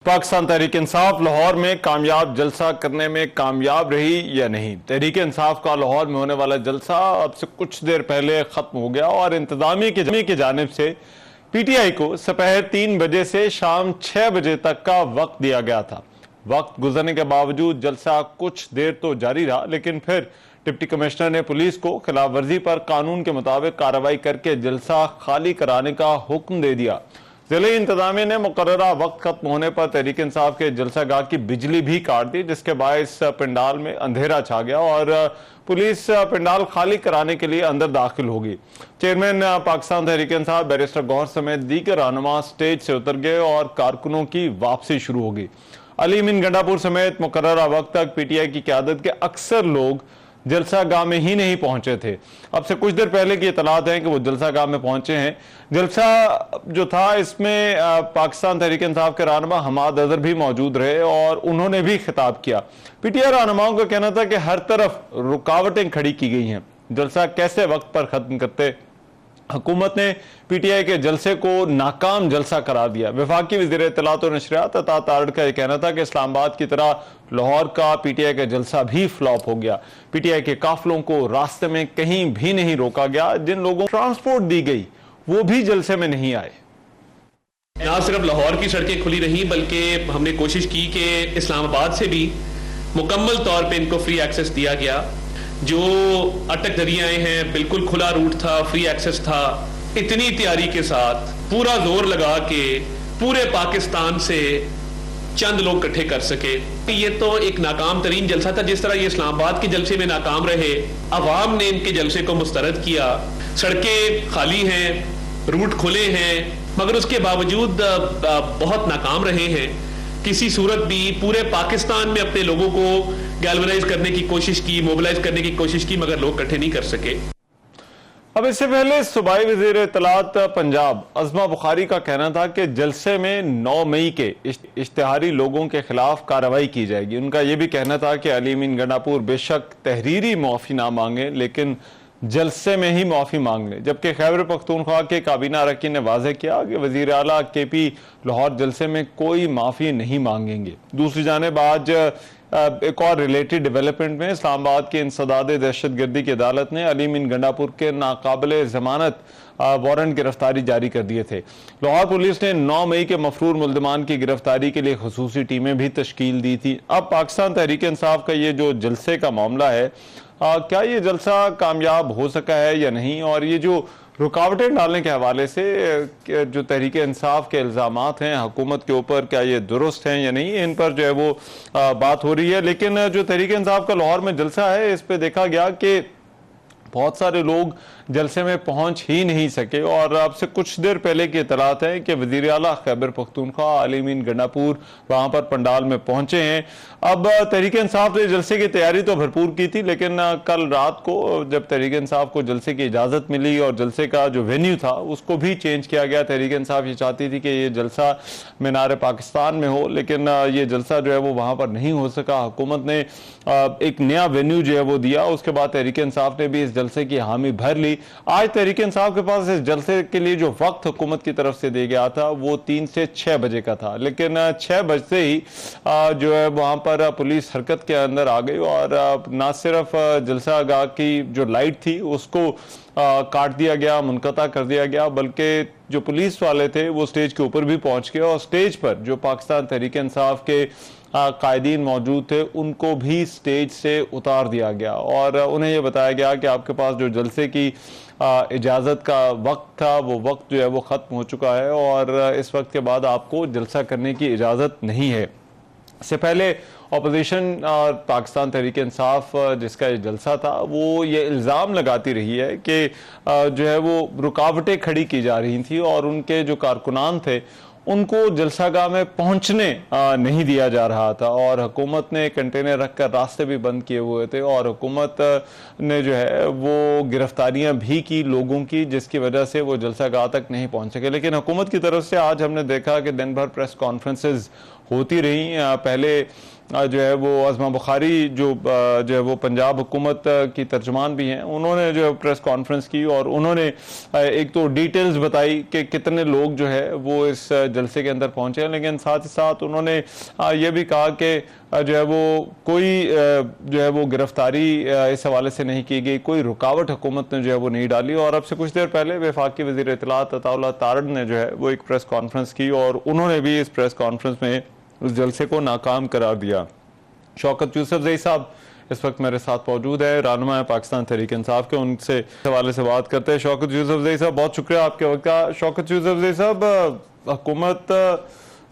पाकिस्तान तहरीक इंसाफ लाहौर में कामयाब जलसा करने में कामयाब रही या नहीं। तहरीक इंसाफ का लाहौर में होने वाला जलसा अब से कुछ देर पहले खत्म हो गया और इंतजामिया की जानिब से पीटीआई को दोपहर 3 बजे से शाम 6 बजे तक का वक्त दिया गया था। वक्त गुजरने के बावजूद जलसा कुछ देर तो जारी रहा, लेकिन फिर डिप्टी कमिश्नर ने पुलिस को खिलाफ वर्जी पर कानून के मुताबिक कार्रवाई करके जलसा खाली कराने का हुक्म दे दिया। जिले इंतजामिया ने मुकर्ररा वक्त खत्म होने पर तहरीक इंसाफ के जलसागाह की बिजली भी काट दी, जिसके बायस पंडाल में अंधेरा छा गया और पुलिस पंडाल खाली कराने के लिए अंदर दाखिल होगी। चेयरमैन पाकिस्तान तहरीक इंसाफ बैरिस्टर गौहर समेत दीगर रहनुमा स्टेज से उतर गए और कारकुनों की वापसी शुरू होगी। अली मीन गंडापुर समेत मुकर्ररा वक्त तक पीटीआई की क़यादत के अक्सर लोग जलसागाह में ही नहीं पहुंचे थे। अब से कुछ देर पहले की इतलात है कि वो जलसागाह में पहुंचे हैं। जलसा जो था इसमें पाकिस्तान तहरीक इंसाफ के रहनुमा हमाद अजहर भी मौजूद रहे और उन्होंने भी खिताब किया। पीटीआई रहनुमाओं का कहना था कि हर तरफ रुकावटें खड़ी की गई हैं, जलसा कैसे वक्त पर खत्म करते। हुकूमत ने पीटीआई के जलसे को नाकाम जलसा करार दिया। वफाकी वज़ीर इत्तलात और नशरियात अता तारड़ का यह कहना था कि इस्लामाबाद की तरह लाहौर का पीटीआई का जलसा भी फ्लॉप हो गया। पीटीआई के काफिलों को रास्ते में कहीं भी नहीं रोका गया। जिन लोगों को ट्रांसपोर्ट दी गई वो भी जलसे में नहीं आए। ना सिर्फ लाहौर की सड़कें खुली रही बल्कि हमने कोशिश की कि इस्लामाबाद से भी मुकम्मल तौर पे इनको फ्री एक्सेस दिया गया। जो अटक दरियाएं हैं बिल्कुल खुला रूट था, फ्री एक्सेस था। इतनी तैयारी के साथ पूरा जोर लगा के पूरे पाकिस्तान से चंद लोग इकट्ठे कर सके। ये तो एक नाकाम तरीन जलसा था। जिस तरह ये इस्लामाबाद के जलसे में नाकाम रहे, अवाम ने इनके जलसे को मुस्तरद किया। सड़कें खाली हैं, रूट खुले हैं, मगर उसके बावजूद बहुत नाकाम रहे हैं। किसी सूरत भी पूरे पाकिस्तान में अपने लोगों को गैल्वनाइज करने की कोशिश की, मोबिलाइज करने की कोशिश की, मगर लोग इकट्ठे नहीं कर सके। अब इससे पहले सूबाई वज़ीर इत्तलात पंजाब अज़मा बुखारी का कहना था कि जलसे में 9 मई के इश्तिहारी लोगों के खिलाफ कार्रवाई की जाएगी। उनका यह भी कहना था कि अली मीन गंडापुर बेशक तहरीरी मुआफ़ी ना मांगे, लेकिन जलसे में ही मुआफ़ी मांग लें। जबकि खैबर पख्तूनख्वा के काबीना अरकान ने वाज़ेह किया कि वज़ीर आला केपी लाहौर जलसे में कोई माफ़ी नहीं मांगेंगे। दूसरी जानिब आज एक और रिलेटेड डेवलपमेंट में इस्लामाबाद के इंसदाद दहशतगर्दी की अदालत ने अली मीन गंडापुर के नाकाबिले ज़मानत वारंट गिरफ्तारी जारी कर दिए थे। लाहौर पुलिस ने 9 मई के मफरूर मुल्ज़मान की गिरफ्तारी के लिए खसूसी टीमें भी तश्कील दी थी। अब पाकिस्तान तहरीक इंसाफ का ये जो जलसे का मामला है, क्या ये जलसा कामयाब हो सका है या नहीं, और ये जो रुकावटें डालने के हवाले से जो तहरीक इंसाफ के इल्ज़ामात हैं हुकूमत के ऊपर, क्या ये दुरुस्त हैं या नहीं, इन पर जो है वो बात हो रही है। लेकिन जो तहरीक इंसाफ का लाहौर में जलसा है, इस पर देखा गया कि बहुत सारे लोग जलसे में पहुंच ही नहीं सके और अब से कुछ देर पहले की इतलात है कि वज़ीर आला खैबर पख्तूनख्वा अली मीन गंडापुर वहां पर पंडाल में पहुंचे हैं। अब तहरीक इंसाफ ने जलसे की तैयारी तो भरपूर की थी, लेकिन कल रात को जब तहरीक इंसाफ को जलसे की इजाज़त मिली और जलसे का जो वेन्यू था उसको भी चेंज किया गया। तहरीक इंसाफ ये चाहती थी कि ये जलसा मीनार पाकिस्तान में हो, लेकिन ये जलसा जो है वो वहाँ पर नहीं हो सका। हुकूमत ने एक नया वेन्यू जो है वो दिया। उसके बाद तहरीक इंसाफ ने भी इस जलसे की हामी भर ली। आज तहरीक इंसाफ के पास इस जलसे के लिए जो वक्त हुकूमत की तरफ से दिया गया था वो 3 से 6 बजे का था, लेकिन 6 बजते ही जो है वहां पर पुलिस हरकत के अंदर आ गई और ना सिर्फ जलसागाह की जो लाइट थी उसको काट दिया गया, मुनक़ता कर दिया गया, बल्कि जो पुलिस वाले थे वो स्टेज के ऊपर भी पहुंच गए और स्टेज पर जो पाकिस्तान तहरीक इंसाफ के कायदीन मौजूद थे उनको भी स्टेज से उतार दिया गया और उन्हें यह बताया गया कि आपके पास जो जलसे की इजाज़त का वक्त था वो वक्त जो है वो ख़त्म हो चुका है और इस वक्त के बाद आपको जलसा करने की इजाज़त नहीं है। इससे पहले अपोजिशन और पाकिस्तान तहरीक इंसाफ जिसका ये जलसा था वो ये इल्ज़ाम लगाती रही है कि जो है वो रुकावटें खड़ी की जा रही थी और उनके जो कारकुनान थे उनको जलसागाह में पहुंचने नहीं दिया जा रहा था और हुकूमत ने कंटेनर रखकर रास्ते भी बंद किए हुए थे और हुकूमत ने जो है वो गिरफ्तारियां भी की लोगों की, जिसकी वजह से वो जलसागाह तक नहीं पहुंच सके। लेकिन हुकूमत की तरफ से आज हमने देखा कि दिन भर प्रेस कॉन्फ्रेंसेस होती रही। पहले जो है वो अज़मा बुखारी जो है वो पंजाब हुकूमत की तर्जुमान भी हैं, उन्होंने जो है प्रेस कॉन्फ्रेंस की और उन्होंने एक तो डिटेल्स बताई कि कितने लोग जो है वो इस जलसे के अंदर पहुंचे हैं, लेकिन साथ ही साथ उन्होंने ये भी कहा कि जो है वो कोई जो है वो गिरफ्तारी इस हवाले से नहीं की गई, कोई रुकावट हुकूमत ने जो है वो नहीं डाली। और अब से कुछ देर पहले वफाकी वज़ीर इत्तलात अताउल्लाह तारड़ ने जो है वो एक प्रेस कॉन्फ्रेंस की और उन्होंने भी इस प्रेस कॉन्फ्रेंस में उस जलसे को नाकाम करार दिया। शौकत यूसुफजई साहब इस वक्त मेरे साथ मौजूद है, रहनुमा है पाकिस्तान तहरीक इंसाफ के, उनसे हवाले से बात करते हैं। शौकत यूसुफजई साहब बहुत शुक्रिया आपके वक्त का। शौकत यूसुफजई साहब, हुकूमत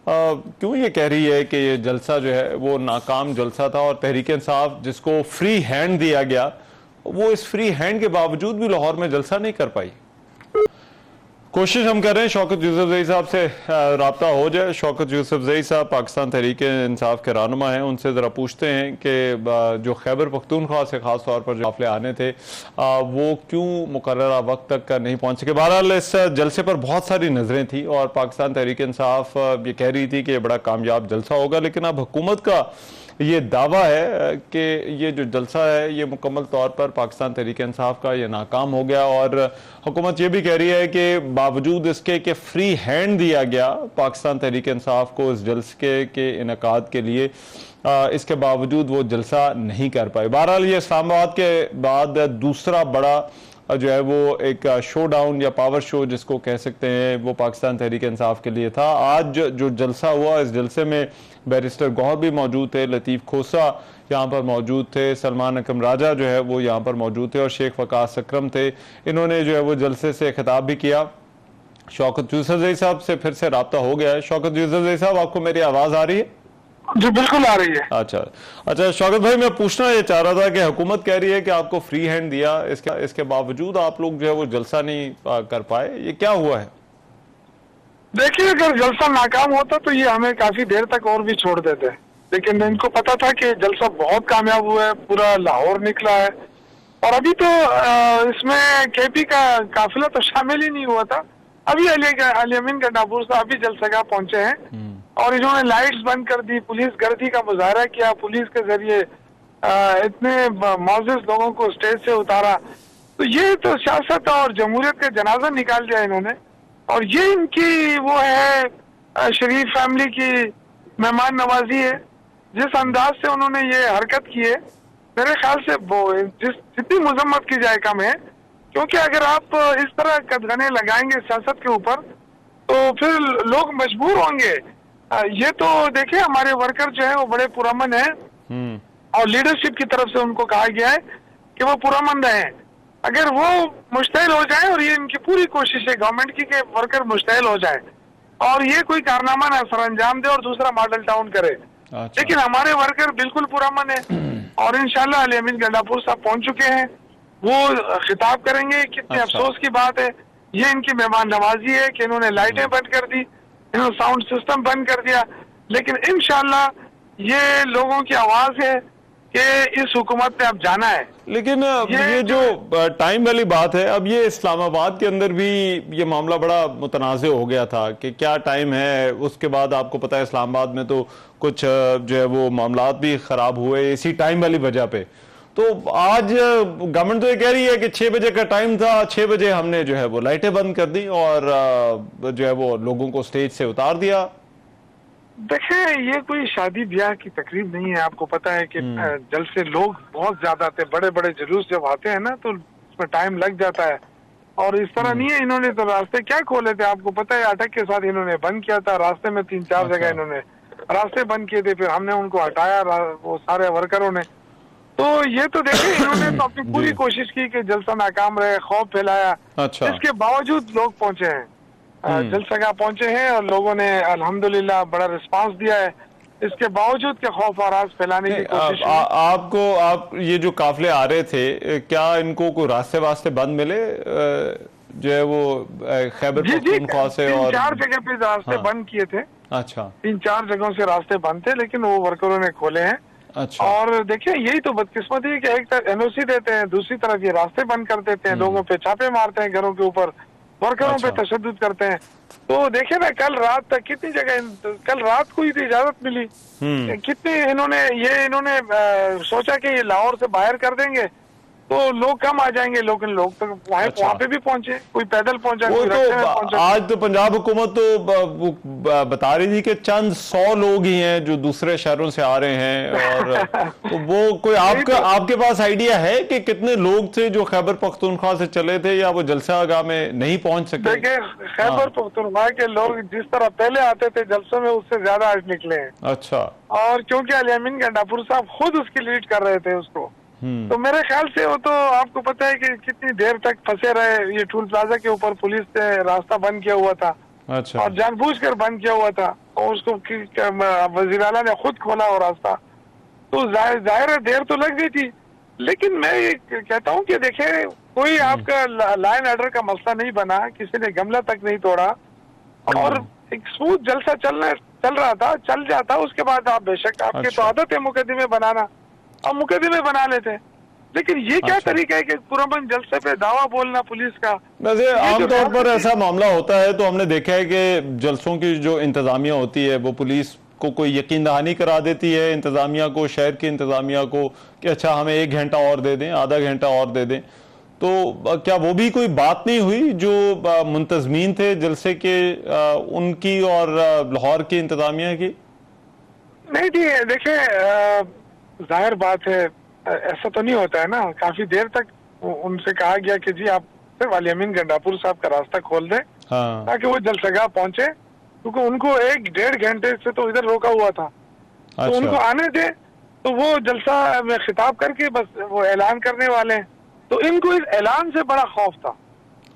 क्यों ये कह रही है कि ये जलसा जो है वो नाकाम जलसा था और तहरीक इंसाफ जिसको फ्री हैंड दिया गया वो इस फ्री हैंड के बावजूद भी लाहौर में जलसा नहीं कर पाई? कोशिश हम कर रहे हैं शौकत यूसुफजई साहब से रब्ता हो जाए। शौकत यूसुफजई साहब पाकिस्तान तहरीक इंसाफ के रहनुमा हैं, उनसे ज़रा पूछते हैं कि जो खैबर पख्तूनख्वा से ख़ास तौर पर जो काफ़िले आने थे वो क्यों मुकर्ररा वक्त तक नहीं पहुँच सके। बहरहाल इस जलसे पर बहुत सारी नज़रें थी और पाकिस्तान तहरीक इंसाफ ये कह रही थी कि ये बड़ा कामयाब जलसा होगा, लेकिन अब हुकूमत का ये दावा है कि ये जो जलसा है ये मुकम्मल तौर पर पाकिस्तान तहरीक इंसाफ का ये नाकाम हो गया। और हुकूमत ये भी कह रही है कि बावजूद इसके कि फ्री हैंड दिया गया पाकिस्तान तहरीक इंसाफ को इस जलसे के इनेकाद के लिए, इसके बावजूद वो जलसा नहीं कर पाए। बहरहाल ये इस्लामाबाद के बाद दूसरा बड़ा जो है वो एक शो डाउन या पावर शो जिसको कह सकते हैं वो पाकिस्तान तहरीक इंसाफ के लिए था। आज जो जलसा हुआ, इस जलसे में बैरिस्टर गौहर भी मौजूद थे, लतीफ़ खोसा यहाँ पर मौजूद थे, सलमान अकरम राजा जो है वो यहाँ पर मौजूद थे और शेख वकास अकरम थे। इन्होंने जो है वो जलसे से खिताब भी किया। शौकत यूसुफजई साहब से फिर से रब्ता हो गया है। शौकत यूसुफजई साहब, आपको मेरी आवाज़ आ रही है? जी बिल्कुल आ रही है। अच्छा शौकत भाई, मैं पूछना ये चाह रहा था कि हुकूमत कह रही है कि आपको फ्री हैंड दिया, इसके बावजूद आप लोग जो है वो जलसा नहीं कर पाए, ये क्या हुआ है? देखिए, अगर जलसा नाकाम होता तो ये हमें काफी देर तक और भी छोड़ देते, लेकिन इनको पता था कि जलसा बहुत कामयाब हुआ है, पूरा लाहौर निकला है और अभी तो इसमें केपी का काफिला तो शामिल ही नहीं हुआ था। अभी अली अमीन गंडापुर साहब अभी जलसगाह पहुंचे हैं और इन्होंने लाइट्स बंद कर दी, पुलिस गर्दी का मुजाहरा किया, पुलिस के जरिए इतने मौजूद लोगों को स्टेज से उतारा। तो ये तो सियासत और जमहूरियत का जनाजा निकाल दिया इन्होंने और ये इनकी वो है शरीफ फैमिली की मेहमान नवाजी है। जिस अंदाज से उन्होंने ये हरकत की है, मेरे ख्याल से जितनी मजम्मत की जाए कम है, क्योंकि अगर आप इस तरह कदगने लगाएंगे सियासत के ऊपर तो फिर लोग मजबूर होंगे। ये तो देखिए, हमारे वर्कर जो है वो बड़े पुरअमन हैं और लीडरशिप की तरफ से उनको कहा गया है कि वो पुरअमन रहें। अगर वो मुश्तैल हो जाए, और ये इनकी पूरी कोशिश है गवर्नमेंट की कि वर्कर मुश्तैल हो जाए और ये कोई कारनामा ना सर अंजाम दे और दूसरा मॉडल टाउन करे। लेकिन हमारे वर्कर बिल्कुल पुरअमन है और इंशाल्लाह अली अमीन गंडापुर साहब पहुंच चुके हैं, वो खिताब करेंगे। कितने अफसोस की बात है, ये इनकी मेहमान नवाजी है कि इन्होंने लाइटें बंद कर दी, इन्होंने साउंड सिस्टम बंद कर दिया, लेकिन इंशाल्लाह ये लोगों की आवाज है कि इस हुकूमत ने अब जाना है। लेकिन ये जो टाइम वाली बात है, अब ये इस्लामाबाद के अंदर भी ये मामला बड़ा मुतनाज़ हो गया था कि क्या टाइम है। उसके बाद आपको पता है इस्लामाबाद में तो कुछ जो है वो मामलात भी खराब हुए इसी टाइम वाली वजह पे। तो आज गवर्नमेंट तो ये कह रही है कि 6 बजे का टाइम था, 6 बजे हमने जो है वो लाइटें बंद कर दी और जो है वो लोगों को स्टेज से उतार दिया। देखिए, ये कोई शादी ब्याह की तकरीब नहीं है। आपको पता है कि जलसे लोग बहुत ज्यादा थे, बड़े बड़े जुलूस जब आते हैं ना तो उसमें टाइम लग जाता है और इस तरह नहीं है। इन्होंने तो रास्ते क्या खोले थे, आपको पता है, अटक के साथ इन्होंने बंद किया था। रास्ते में 3-4 जगह इन्होंने रास्ते बंद किए थे, फिर हमने उनको हटाया, वो सारे वर्करों ने। तो ये तो देखिए, इन्होंने तो अपनी पूरी कोशिश की कि जलसा नाकाम रहे, खौफ फैलाया। इसके बावजूद लोग पहुंचे हैं, जलसगाह पहुंचे हैं और लोगों ने अल्हम्दुलिल्लाह बड़ा रिस्पांस दिया है। इसके बावजूद के खौफ और आस फैलाने की कोशिश आप ये जो काफिले आ रहे थे, क्या इनको कोई रास्ते वास्ते बंद मिले जो है वो खैबर पख्तूनख्वा से? और 3-4 जगह पे रास्ते बंद किए थे। अच्छा, 3-4 जगहों से रास्ते बंद थे, लेकिन वो वर्करों ने खोले हैं। अच्छा। और देखिए, यही तो बदकिस्मती है कि एक तरफ एनओसी देते हैं, दूसरी तरफ ये रास्ते बंद कर देते हैं, लोगों पे छापे मारते हैं घरों के ऊपर। वर्करों अच्छा। पे तशद्दुद करते हैं। तो देखिए ना, कल रात तक कितनी जगह, कल रात को ही तो इजाजत मिली, कितने इन्होंने सोचा कि ये लाहौर से बाहर कर देंगे तो लोग कम आ जाएंगे, लेकिन लोग तो अच्छा। वहाँ पे भी पहुंचे, कोई पैदल पहुंचा, वो कोई तो रस्ते में पहुंचा। आज तो पंजाब हुकूमत तो बता रही थी कि चंद 100 लोग ही हैं जो दूसरे शहरों से आ रहे हैं, और तो वो कोई आपके पास आइडिया है कि कितने लोग थे जो खैबर पख्तूनख्वा से चले थे, या वो जलसागाह में नहीं पहुंच सके? देखिए, खैबर पख्तूनख्वा के लोग जिस तरह पहले आते थे जलसों में, उससे ज्यादा आज निकले हैं। अच्छा। और क्योंकि अली अमीन गंडापुर साहब खुद उसकी लीड कर रहे थे उसको, तो मेरे ख्याल से वो तो आपको पता है कि कितनी देर तक फंसे रहे। ये टूल प्लाजा के ऊपर पुलिस ने रास्ता बंद किया हुआ था, अच्छा। और जानबूझकर बंद किया हुआ था, और उसको वजीर आला ने खुद खोला वो रास्ता। तो जाहिर है देर तो लग गई थी, लेकिन मैं ये कहता हूँ कि देखिए, कोई आपका लाइन ऑर्डर का मसला नहीं बना, किसी ने गमला तक नहीं तोड़ा, और एक स्मूथ जलसा चल रहा था, चल जाता। उसके बाद आप बेशक, आपकी तो आदत है मुकदमे बनाना, अब मुकदमे बना लेते हैं, लेकिन ये क्या तरीका है कि पुरअमन जलसे पे दावा बोलना पुलिस का। वैसे आमतौर पर ऐसा मामला होता है, तो हमने देखा है कि जलसों की जो इंतजामिया होती है वो पुलिस को कोई यकीन दहानी करा देती है, इंतजामिया को, शहर की इंतजामिया को, कि अच्छा हमें 1 घंटा और दे दें, आधा घंटा और दे दें। तो क्या वो भी कोई बात नहीं हुई जो मुंतजमीन थे जलसे के, उनकी और लाहौर की इंतजामिया की? नहीं जी, देखिए, जाहिर बात है, ऐसा तो नहीं होता है ना। काफी देर तक उनसे कहा गया कि जी आप सिर्फ अली अमीन गंडापुर साहब का रास्ता खोल दें, हाँ। ताकि वो जलसगाह पहुंचे, क्योंकि उनको 1-1.5 घंटे से तो इधर रोका हुआ था। अच्छा। तो उनको आने दे, तो वो जलसा में खिताब करके बस वो ऐलान करने वाले हैं। तो इनको इस ऐलान से बड़ा खौफ था।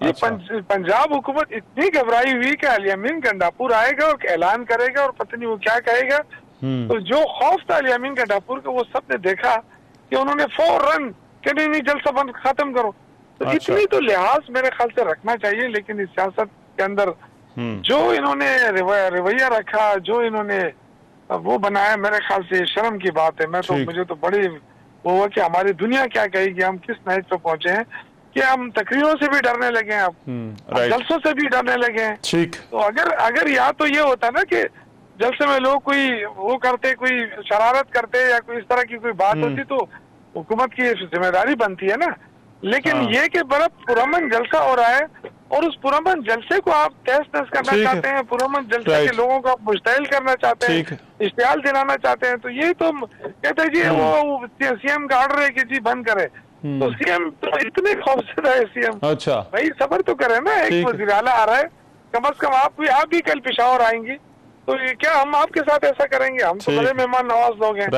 ये अच्छा। पंजाब हुकूमत इतनी घबराई हुई कि अली अमीन गंडापुर आएगा और ऐलान करेगा और पता नहीं वो क्या कहेगा। तो जो खौफ था अली अमीन गंडापुर का, वो सबने देखा कि उन्होंने फौरन कि नहीं जलसा बंद, खत्म करो। तो अच्छा। इतनी तो लिहाज मेरे ख्याल से रखना चाहिए, लेकिन इस सियासत के अंदर जो इन्होंने रवैया रखा, जो इन्होंने वो बनाया, मेरे ख्याल से शर्म की बात है। मुझे तो बड़ी वो हुआ कि हमारी दुनिया क्या कहेगी, हम किस नहज पे पहुंचे हैं कि हम तकरीरों से भी डरने लगे हैं, अब जलसों से भी डरने लगे हैं। ठीक। तो अगर या तो ये होता ना कि जलसे में लोग कोई वो करते, कोई शरारत करते, या कोई इस तरह की कोई बात होती, तो हुकूमत की जिम्मेदारी बनती है ना। लेकिन ये कि बड़ा पुरअमन जलसा हो रहा है, और उस पुरअमन जलसे को आप तहस-नहस करना चाहते हैं, पुरअमन जलसे के लोगों को आप मुश्तइल करना चाहते हैं, इश्तियाल दिलाना चाहते हैं। तो ये तो कहते हैं जी वो सीएम का ऑर्डर है कि जी बंद करे, तो सीएम तो इतने खौफजदा है सीएम। अच्छा भाई सब्र तो करे ना, एक वज़ीर आला आ रहा है, कम से कम आप भी कल पेशावर आएंगी, तो ये क्या हम आपके साथ ऐसा करेंगे? हम तो बड़े मेहमान नवाज लोग हैं।